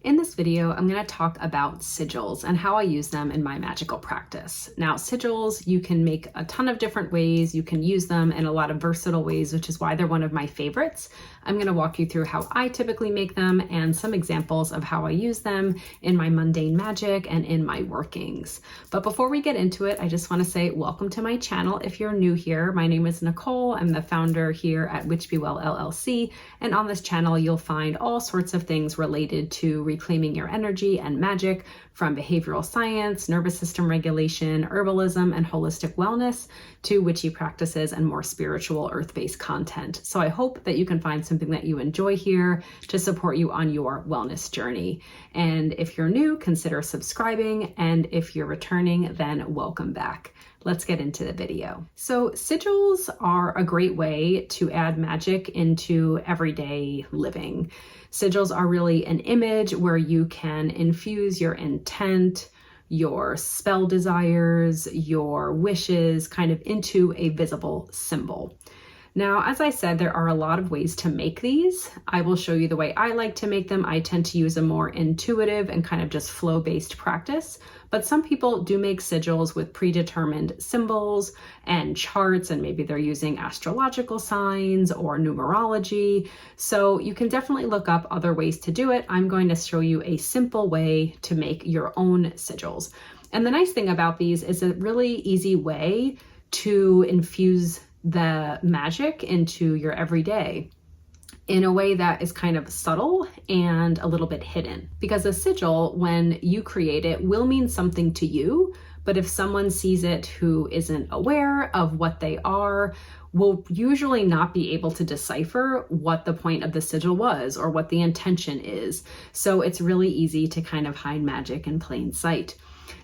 In this video, I'm going to talk about sigils and how I use them in my magical practice. Now, sigils, you can make a ton of different ways. You can use them in a lot of versatile ways, which is why they're one of my favorites. I'm going to walk you through how I typically make them and some examples of how I use them in my mundane magic and in my workings. But before we get into it, I just want to say welcome to my channel. If you're new here, my name is Nicole. I'm the founder here at Witch Be Well LLC. And on this channel, you'll find all sorts of things related to reclaiming your energy and magic, from behavioral science, nervous system regulation, herbalism, and holistic wellness to witchy practices and more spiritual earth-based content. So I hope that you can find something that you enjoy here to support you on your wellness journey. And if you're new, consider subscribing. And if you're returning, then welcome back. Let's get into the video. So sigils are a great way to add magic into everyday living. Sigils are really an image where you can infuse your intent, your spell desires, your wishes kind of into a visible symbol. Now, as I said, there are a lot of ways to make these. I will show you the way I like to make them. I tend to use a more intuitive and kind of just flow-based practice, but some people do make sigils with predetermined symbols and charts, and maybe they're using astrological signs or numerology. So you can definitely look up other ways to do it. I'm going to show you a simple way to make your own sigils. And the nice thing about these is a really easy way to infuse the magic into your everyday in a way that is kind of subtle and a little bit hidden. Because a sigil, when you create it, will mean something to you, but if someone sees it who isn't aware of what they are, will usually not be able to decipher what the point of the sigil was or what the intention is. So it's really easy to kind of hide magic in plain sight.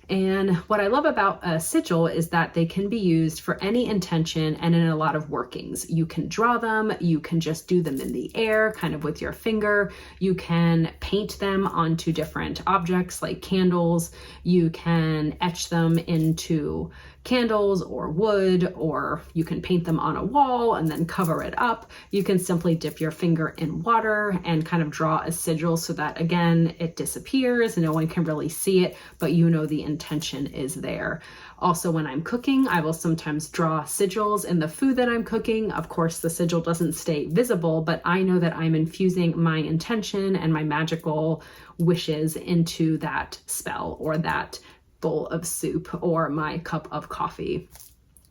And what I love about a sigil is that they can be used for any intention and in a lot of workings. You can draw them, you can just do them in the air, kind of with your finger. You can paint them onto different objects like candles. You can etch them into candles or wood, or you can paint them on a wall and then cover it up. You can simply dip your finger in water and kind of draw a sigil so that, again, it disappears. No one can really see it, but you know the intention is there. Also, when I'm cooking, I will sometimes draw sigils in the food that I'm cooking. Of course, the sigil doesn't stay visible, but I know that I'm infusing my intention and my magical wishes into that spell or that bowl of soup or my cup of coffee.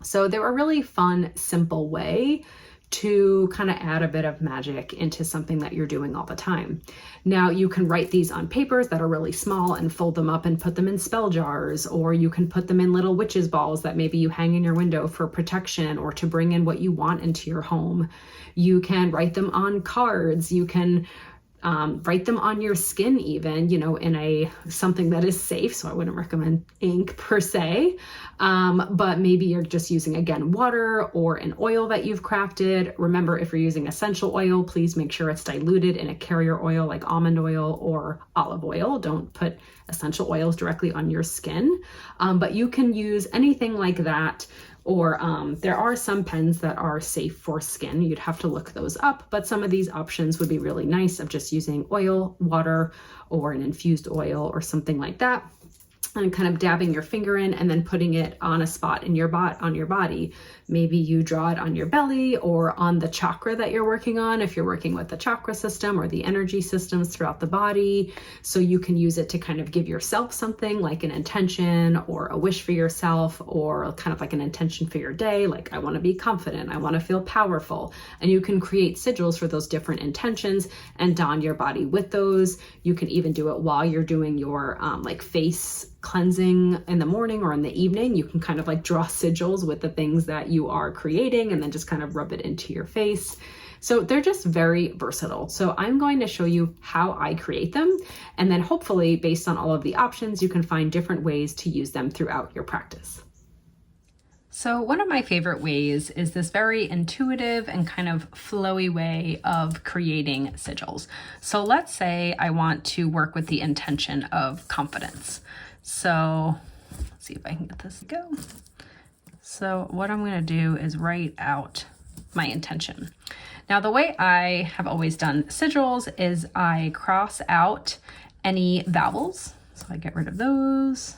So they're a really fun, simple way to kind of add a bit of magic into something that you're doing all the time. Now, you can write these on papers that are really small and fold them up and put them in spell jars, or you can put them in little witches balls that maybe you hang in your window for protection or to bring in what you want into your home. You can write them on cards. You can write them on your skin even, in something that is safe. So I wouldn't recommend ink per se, but maybe you're just using, again, water or an oil that you've crafted. Remember, if you're using essential oil, please make sure it's diluted in a carrier oil like almond oil or olive oil. Don't put essential oils directly on your skin, but you can use anything like that. Or there are some pens that are safe for skin. You'd have to look those up, but some of these options would be really nice of just using oil, water, or an infused oil or something like that. And kind of dabbing your finger in and then putting it on a spot in your on your body. Maybe you draw it on your belly or on the chakra that you're working on, if you're working with the chakra system or the energy systems throughout the body. So you can use it to kind of give yourself something like an intention or a wish for yourself, or kind of like an intention for your day, like I want to be confident, I want to feel powerful. And you can create sigils for those different intentions and don your body with those. You can even do it while you're doing your like face cleansing in the morning or in the evening. You can kind of like draw sigils with the things that you are creating and then just kind of rub it into your face. So they're just very versatile. So I'm going to show you how I create them. And then hopefully, based on all of the options, you can find different ways to use them throughout your practice. So one of my favorite ways is this very intuitive and kind of flowy way of creating sigils. So let's say I want to work with the intention of confidence. So let's see if I can get this to go. So what I'm going to do is write out my intention. Now, the way I have always done sigils is I cross out any vowels. So I get rid of those.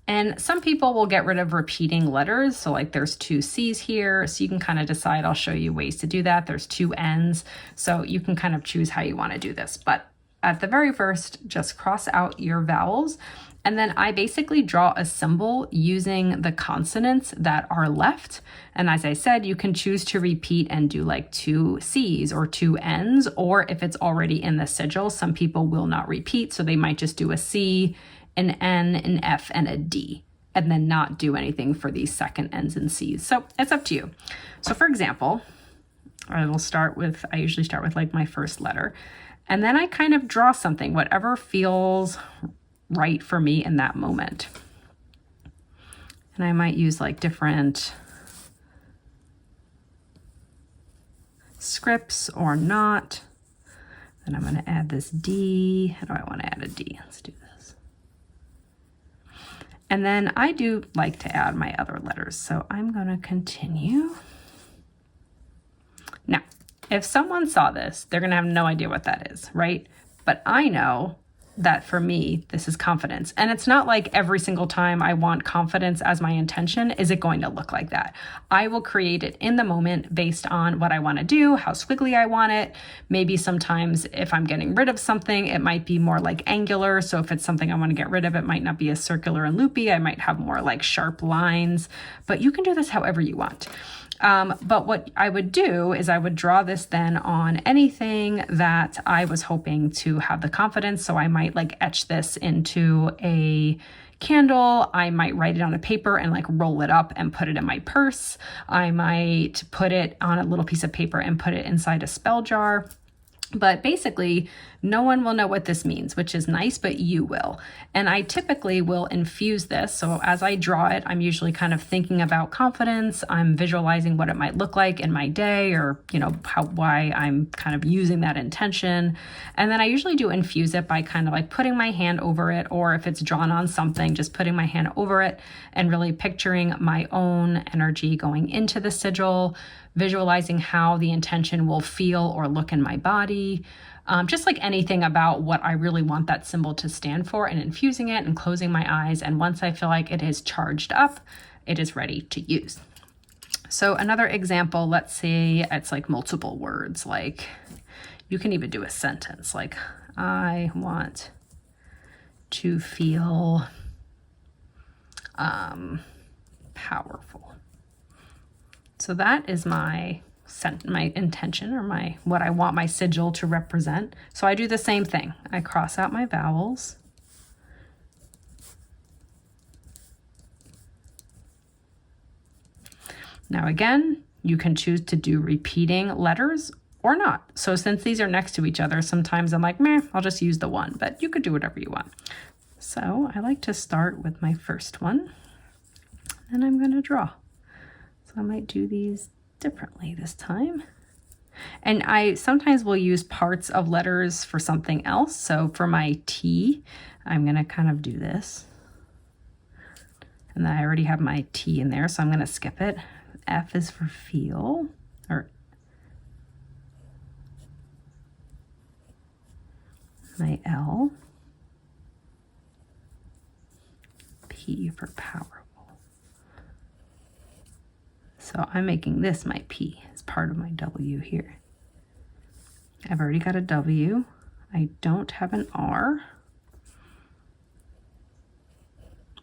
And some people will get rid of repeating letters. So like there's 2 C's here. So you can kind of decide, I'll show you ways to do that. There's 2 N's. So you can kind of choose how you want to do this. But at the very first, just cross out your vowels. And then I basically draw a symbol using the consonants that are left. And as I said, you can choose to repeat and do like 2 C's or 2 N's, or if it's already in the sigil, some people will not repeat. So they might just do a C, an N, an F, and a D, and then not do anything for these second N's and C's. So it's up to you. So for example, I usually start with like my first letter, and then I kind of draw something, whatever feels right for me in that moment. And I might use like different scripts or not. Then I'm going to add this D. How do I want to add a D? Let's do this. And then I do like to add my other letters. So I'm going to continue. Now, if someone saw this, they're going to have no idea what that is, right? But I know that for me, this is confidence. And it's not like every single time I want confidence as my intention, is it going to look like that? I will create it in the moment based on what I want to do, how squiggly I want it. Maybe sometimes if I'm getting rid of something, it might be more like angular. So if it's something I want to get rid of, it might not be as circular and loopy. I might have more like sharp lines, but you can do this however you want. But what I would do is I would draw this then on anything that I was hoping to have the confidence. So I might like etch this into a candle. I might write it on a paper and like roll it up and put it in my purse. I might put it on a little piece of paper and put it inside a spell jar. But basically, no one will know what this means, which is nice, but you will. And I typically will infuse this. So as I draw it, I'm usually kind of thinking about confidence. I'm visualizing what it might look like in my day, or, you know, why I'm kind of using that intention. And then I usually do infuse it by kind of like putting my hand over it, or if it's drawn on something, just putting my hand over it and really picturing my own energy going into the sigil, visualizing how the intention will feel or look in my body, just like anything about what I really want that symbol to stand for, and infusing it and closing my eyes. And once I feel like it is charged up, it is ready to use. So another example, let's say it's like multiple words, like you can even do a sentence like, I want to feel powerful. So that is my intention, or what I want my sigil to represent. So I do the same thing. I cross out my vowels. Now again, you can choose to do repeating letters or not. So since these are next to each other, sometimes I'm like, meh, I'll just use the one, but you could do whatever you want. So I like to start with my first one, and I'm going to draw. I might do these differently this time. And I sometimes will use parts of letters for something else. So for my T, I'm going to kind of do this. And then I already have my T in there, so I'm going to skip it. F is for feel, or my L. P for power. So I'm making this my P as part of my W here. I've already got a W. I don't have an R.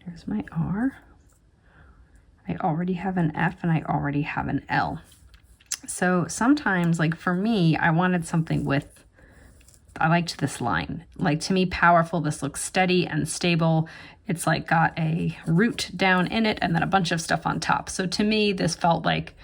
Here's my R. I already have an F, and I already have an L. So sometimes, like for me, I wanted something I liked this line. Like to me, powerful, this looks steady and stable. It's like got a root down in it and then a bunch of stuff on top. So to me, this felt like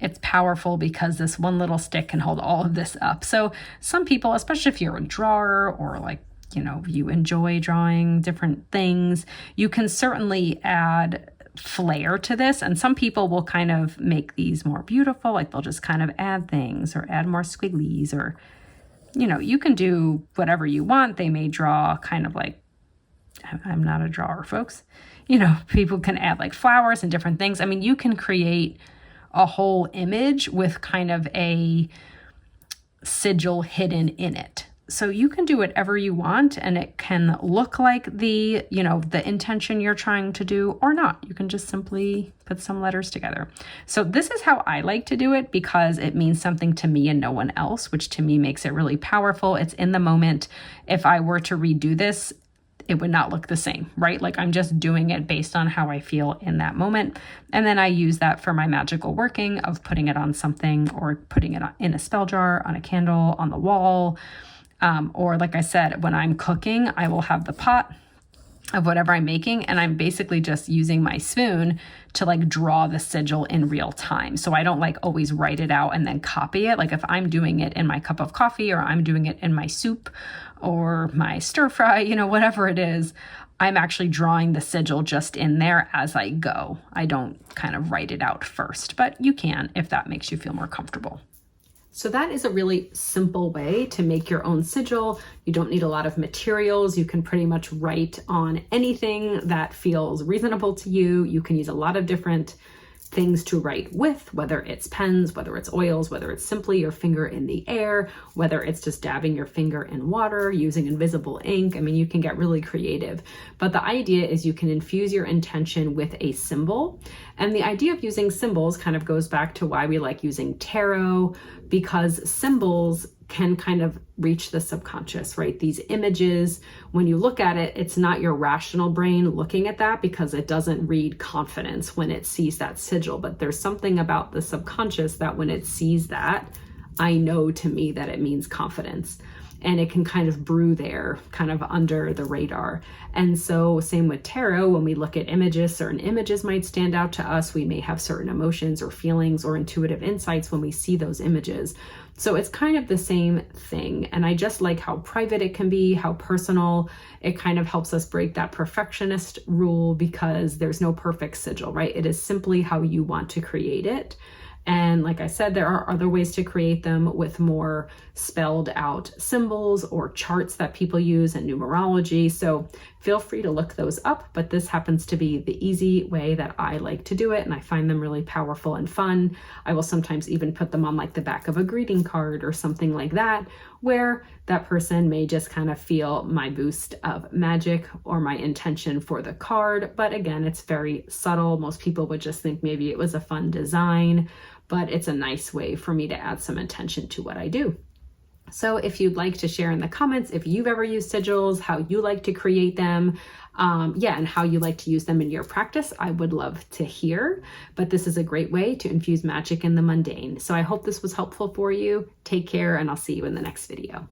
it's powerful because this one little stick can hold all of this up. So some people, especially if you're a drawer or like, you know, you enjoy drawing different things, you can certainly add flair to this. And some people will kind of make these more beautiful. Like they'll just kind of add things or add more squigglies, or, you know, you can do whatever you want. They may draw kind of like, I'm not a drawer, folks. You know, people can add like flowers and different things. I mean, you can create a whole image with kind of a sigil hidden in it. So you can do whatever you want, and it can look like the intention you're trying to do or not. You can just simply put some letters together. So this is how I like to do it because it means something to me and no one else, which to me makes it really powerful. It's in the moment. If I were to redo this, it would not look the same, right? Like I'm just doing it based on how I feel in that moment. And then I use that for my magical working of putting it on something or putting it in a spell jar, on a candle, on the wall. Or like I said, when I'm cooking, I will have the pot of whatever I'm making, and I'm basically just using my spoon to like draw the sigil in real time. So I don't like always write it out and then copy it. Like if I'm doing it in my cup of coffee or I'm doing it in my soup or my stir fry, whatever it is, I'm actually drawing the sigil just in there as I go. I don't kind of write it out first, but you can if that makes you feel more comfortable. So that is a really simple way to make your own sigil. You don't need a lot of materials. You can pretty much write on anything that feels reasonable to you. You can use a lot of different things to write with, whether it's pens, whether it's oils, whether it's simply your finger in the air, whether it's just dabbing your finger in water, using invisible ink. I mean, you can get really creative, but the idea is you can infuse your intention with a symbol. And the idea of using symbols kind of goes back to why we like using tarot, because symbols can kind of reach the subconscious, right? These images, when you look at it, it's not your rational brain looking at that because it doesn't read confidence when it sees that sigil, but there's something about the subconscious that when it sees that, I know to me that it means confidence. And it can kind of brew there, kind of under the radar. And so same with tarot, when we look at images, certain images might stand out to us. We may have certain emotions or feelings or intuitive insights when we see those images. So it's kind of the same thing. And I just like how private it can be, how personal. It kind of helps us break that perfectionist rule because there's no perfect sigil, right? It is simply how you want to create it. And like I said, there are other ways to create them with more spelled out symbols or charts that people use and numerology. So feel free to look those up, but this happens to be the easy way that I like to do it. And I find them really powerful and fun. I will sometimes even put them on like the back of a greeting card or something like that, where that person may just kind of feel my boost of magic or my intention for the card. But again, it's very subtle. Most people would just think maybe it was a fun design, but it's a nice way for me to add some intention to what I do. So if you'd like to share in the comments if you've ever used sigils, how you like to create them, and how you like to use them in your practice, I would love to hear. But this is a great way to infuse magic in the mundane. So I hope this was helpful for you. Take care, and I'll see you in the next video.